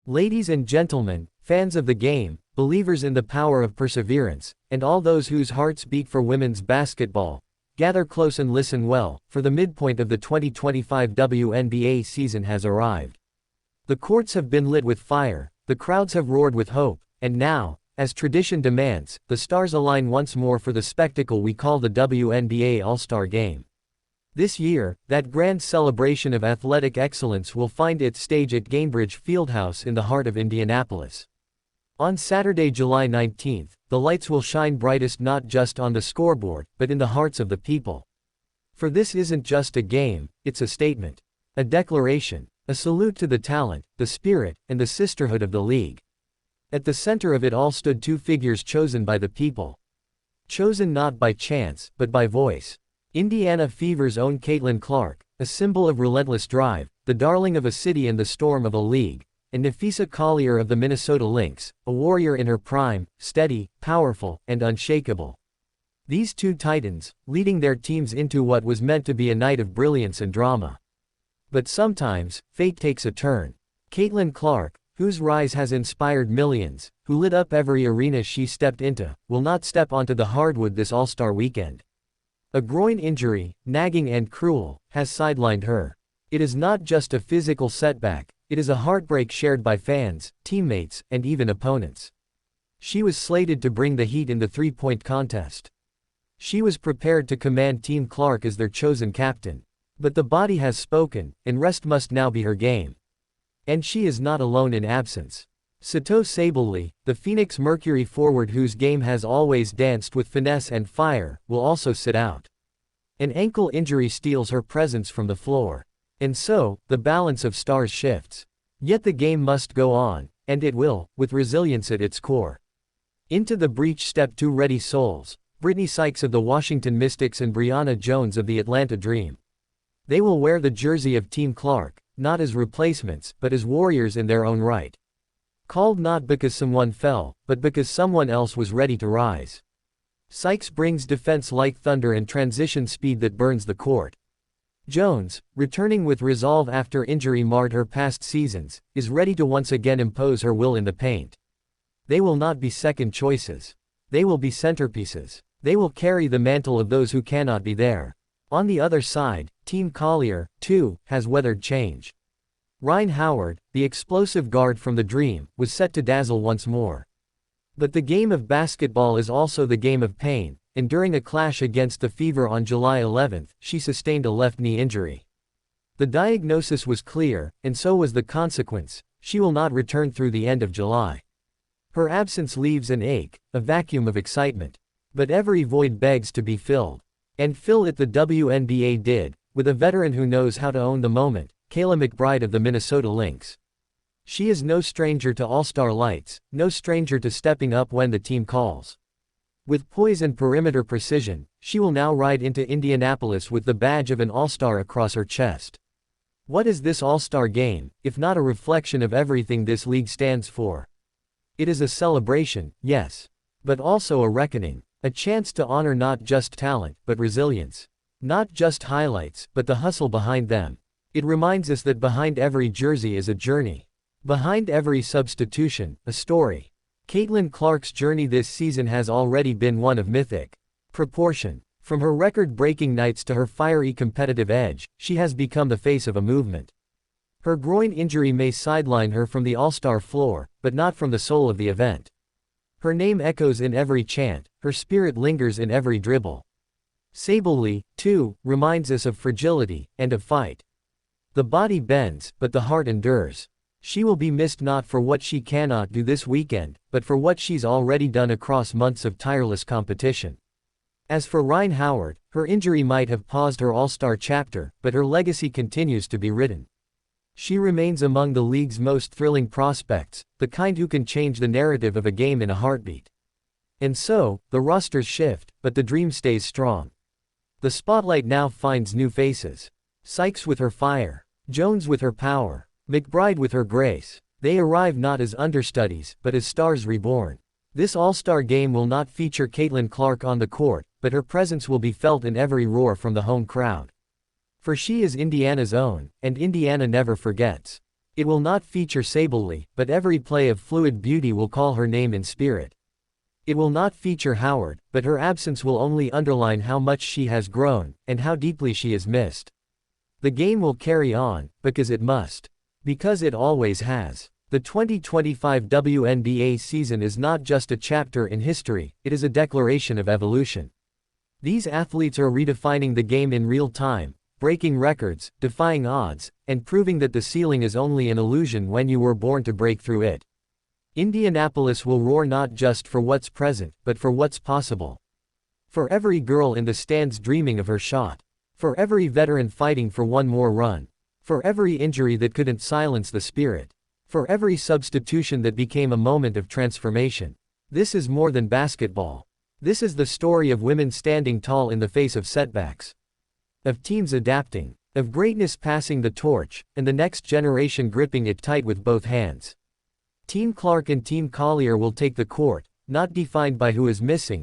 Ladies and gentlemen, fans of the game, believers in the power of perseverance, and all those whose hearts beat for women's basketball, gather close and listen well, for the midpoint of the 2025 WNBA season has arrived. The courts have been lit with fire, the crowds have roared with hope, and now, as tradition demands, the stars align once more for the spectacle we call the WNBA All-Star Game. This year, that grand celebration of athletic excellence will find its stage at Gainbridge Fieldhouse in the heart of Indianapolis. On Saturday, July 19th, the lights will shine brightest not just on the scoreboard, but in the hearts of the people. For this isn't just a game, it's a statement, a declaration, a salute to the talent, the spirit, and the sisterhood of the league. At the center of it all stood two figures chosen by the people. Chosen not by chance, but by voice. Indiana Fever's own Caitlin Clark, a symbol of relentless drive, the darling of a city and the storm of a league, and Team Collier of the Minnesota Lynx, a warrior in her prime, steady, powerful, and unshakable. These two titans, leading their teams into what was meant to be a night of brilliance and drama. But sometimes, fate takes a turn. Caitlin Clark, whose rise has inspired millions, who lit up every arena she stepped into, will not step onto the hardwood this All-Star weekend. A groin injury, nagging and cruel, has sidelined her. It is not just a physical setback, it is a heartbreak shared by fans, teammates, and even opponents. She was slated to bring the heat in the three-point contest. She was prepared to command Team Clark as their chosen captain. But the body has spoken, and rest must now be her game. And she is not alone in absence. Satou Sabally, the Phoenix Mercury forward whose game has always danced with finesse and fire, will also sit out. An ankle injury steals her presence from the floor. And so, the balance of stars shifts. Yet the game must go on, and it will, with resilience at its core. Into the breach step two ready souls, Brittney Sykes of the Washington Mystics and Brionna Jones of the Atlanta Dream. They will wear the jersey of Team Clark, not as replacements, but as warriors in their own right. Called not because someone fell, but because someone else was ready to rise. Sykes brings defense like thunder and transition speed that burns the court. Jones, returning with resolve after injury marred her past seasons, is ready to once again impose her will in the paint. They will not be second choices. They will be centerpieces. They will carry the mantle of those who cannot be there. On the other side, Team Collier, too, has weathered change. Rhyne Howard, the explosive guard from the Dream, was set to dazzle once more. But the game of basketball is also the game of pain, and during a clash against the Fever on July 11th, she sustained a left knee injury. The diagnosis was clear, and so was the consequence: she will not return through the end of July. Her absence leaves an ache, a vacuum of excitement. But every void begs to be filled. And fill it the WNBA did, with a veteran who knows how to own the moment, Kayla McBride of the Minnesota Lynx. She is no stranger to all-star lights, no stranger to stepping up when the team calls. With poise and perimeter precision, she will now ride into Indianapolis with the badge of an all-star across her chest. What is this all-star game, if not a reflection of everything this league stands for? It is a celebration, yes. But also a reckoning. A chance to honor not just talent, but resilience. Not just highlights, but the hustle behind them. It reminds us that behind every jersey is a journey. Behind every substitution, a story. Caitlin Clark's journey this season has already been one of mythic proportion. From her record-breaking nights to her fiery competitive edge, she has become the face of a movement. Her groin injury may sideline her from the all-star floor, but not from the soul of the event. Her name echoes in every chant, her spirit lingers in every dribble. Sabally, too, reminds us of fragility, and of fight. The body bends, but the heart endures. She will be missed not for what she cannot do this weekend, but for what she's already done across months of tireless competition. As for Rhyne Howard, her injury might have paused her all-star chapter, but her legacy continues to be written. She remains among the league's most thrilling prospects, the kind who can change the narrative of a game in a heartbeat. And so, the rosters shift, but the dream stays strong. The spotlight now finds new faces. Sykes with her fire, Jones with her power, McBride with her grace. They arrive not as understudies, but as stars reborn. This all-star game will not feature Caitlin Clark on the court, but her presence will be felt in every roar from the home crowd. For she is Indiana's own, and Indiana never forgets. It will not feature Sabally, but every play of fluid beauty will call her name in spirit. It will not feature Howard, but her absence will only underline how much she has grown, and how deeply she is missed. The game will carry on, because it must. Because it always has. The 2025 WNBA season is not just a chapter in history, it is a declaration of evolution. These athletes are redefining the game in real time, breaking records, defying odds, and proving that the ceiling is only an illusion when you were born to break through it. Indianapolis will roar not just for what's present, but for what's possible. For every girl in the stands dreaming of her shot. For every veteran fighting for one more run. For every injury that couldn't silence the spirit. For every substitution that became a moment of transformation. This is more than basketball. This is the story of women standing tall in the face of setbacks. Of teams adapting. Of greatness passing the torch, and the next generation gripping it tight with both hands. Team Clark and Team Collier will take the court, not defined by who is missing,